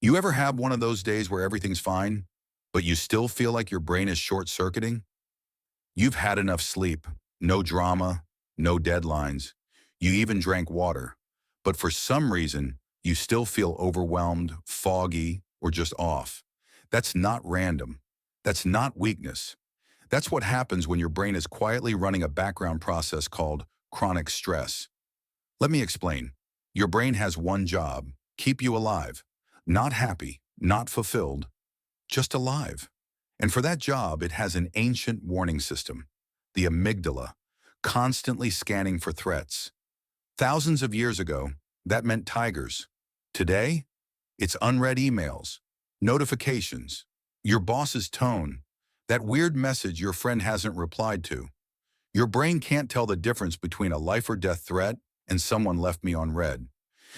You ever have one of those days where everything's fine, but you still feel like your brain is short-circuiting? You've had enough sleep, no drama, no deadlines. You even drank water. But for some reason, you still feel overwhelmed, foggy, or just off. That's not random. That's not weakness. That's what happens when your brain is quietly running a background process called chronic stress. Let me explain. Your brain has one job: keep you alive. Not happy, not fulfilled, just alive. And for that job, it has an ancient warning system, the amygdala, constantly scanning for threats. Thousands of years ago, that meant tigers. Today, it's unread emails, notifications, your boss's tone, that weird message your friend hasn't replied to. Your brain can't tell the difference between a life or death threat and someone left me on red.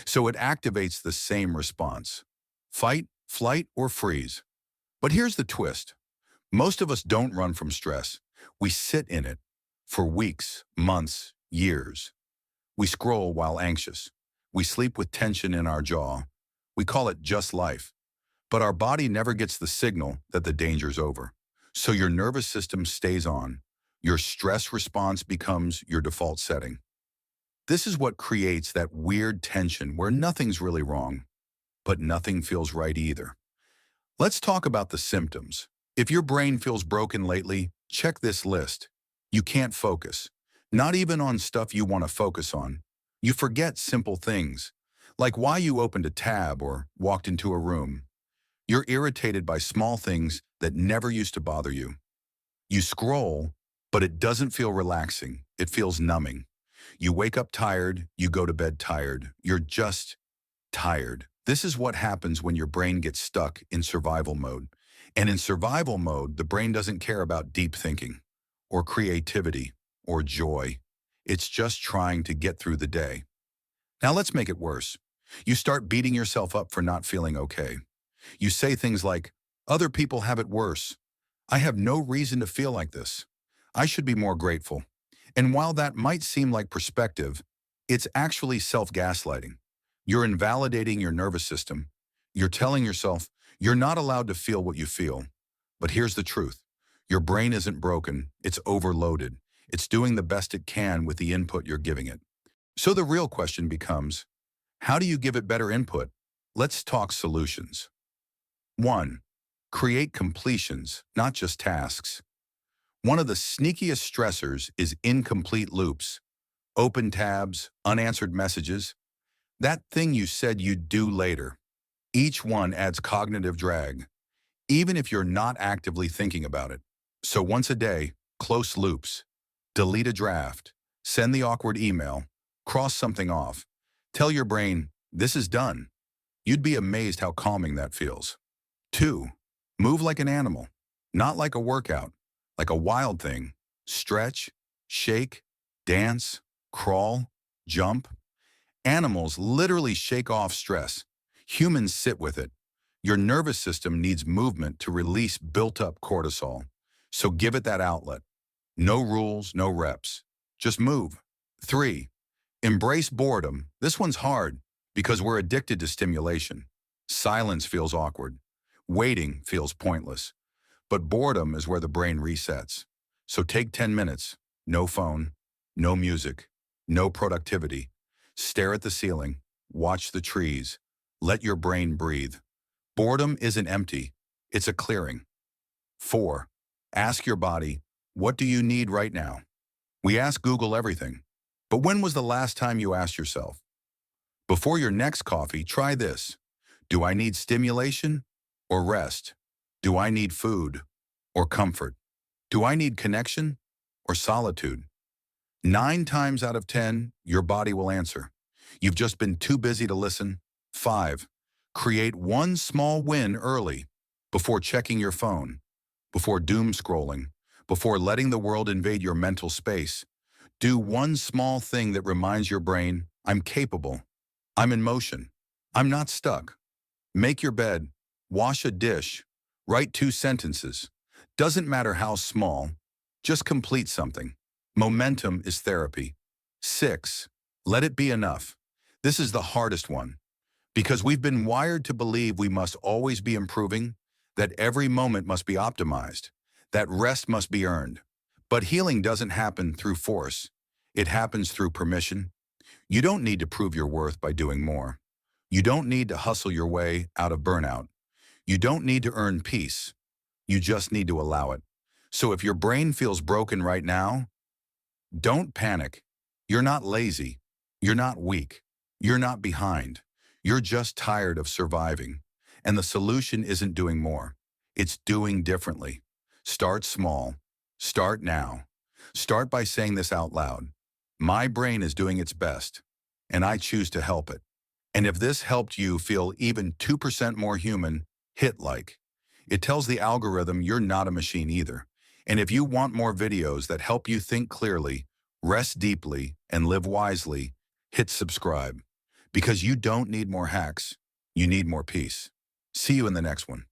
So it activates the same response: fight, flight, or freeze. But here's the twist. Most of us don't run from stress. We sit in it for weeks, months, years. We scroll while anxious. We sleep with tension in our jaw. We call it just life. But our body never gets the signal that the danger's over. So your nervous system stays on. Your stress response becomes your default setting. This is what creates that weird tension where nothing's really wrong, but nothing feels right either. Let's talk about the symptoms. If your brain feels broken lately, check this list. You can't focus, not even on stuff you want to focus on. You forget simple things, like why you opened a tab or walked into a room. You're irritated by small things that never used to bother you. You scroll, but it doesn't feel relaxing. It feels numbing. You wake up tired, you go to bed tired. You're just tired. This is what happens when your brain gets stuck in survival mode. And in survival mode, the brain doesn't care about deep thinking or creativity or joy. It's just trying to get through the day. Now let's make it worse. You start beating yourself up for not feeling okay. You say things like, "Other people have it worse. I have no reason to feel like this. I should be more grateful." And while that might seem like perspective, it's actually self-gaslighting. You're invalidating your nervous system. You're telling yourself you're not allowed to feel what you feel. But here's the truth. Your brain isn't broken. It's overloaded. It's doing the best it can with the input you're giving it. So the real question becomes, how do you give it better input? Let's talk solutions. 1. Create completions, not just tasks. One of the sneakiest stressors is incomplete loops. Open tabs, unanswered messages. That thing you said you'd do later. Each one adds cognitive drag, even if you're not actively thinking about it. So once a day, close loops. Delete a draft. Send the awkward email. Cross something off. Tell your brain, this is done. You'd be amazed how calming that feels. 2. Move like an animal, not like a workout, like a wild thing. Stretch, shake, dance, crawl, jump. Animals literally shake off stress. Humans sit with it. Your nervous system needs movement to release built-up cortisol. So give it that outlet. No rules, no reps. Just move. 3. Embrace boredom. This one's hard because we're addicted to stimulation. Silence feels awkward. Waiting feels pointless. But boredom is where the brain resets. So take 10 minutes. No phone, no music, no productivity. Stare at the ceiling. Watch the trees. Let your brain breathe. Boredom isn't empty. It's a clearing. 4. Ask your body, what do you need right now? We ask Google everything. But when was the last time you asked yourself? Before your next coffee, try this. Do I need stimulation or rest? Do I need food or comfort? Do I need connection or solitude? 9 times out of 10, your body will answer. You've just been too busy to listen. 5. Create one small win early, before checking your phone, before doom scrolling, before letting the world invade your mental space. Do one small thing that reminds your brain, I'm capable. I'm in motion. I'm not stuck. Make your bed. Wash a dish. Write 2 sentences. Doesn't matter how small. Just complete something. Momentum is therapy. 6. Let it be enough. This is the hardest one, Because we've been wired to believe we must always be improving, that every moment must be optimized, that rest must be earned. But healing doesn't happen through force. It happens through permission. You don't need to prove your worth by doing more. You don't need to hustle your way out of burnout. You don't need to earn peace. You just need to allow it. So if your brain feels broken right now, don't panic. You're not lazy. You're not weak. You're not behind. You're just tired of surviving. And the solution isn't doing more. It's doing differently. Start small. Start now. Start by saying this out loud. My brain is doing its best, and I choose to help it. And if this helped you feel even 2% more human, hit like. It tells the algorithm you're not a machine either. And if you want more videos that help you think clearly, rest deeply, and live wisely, hit subscribe. Because you don't need more hacks. You need more peace. See you in the next one.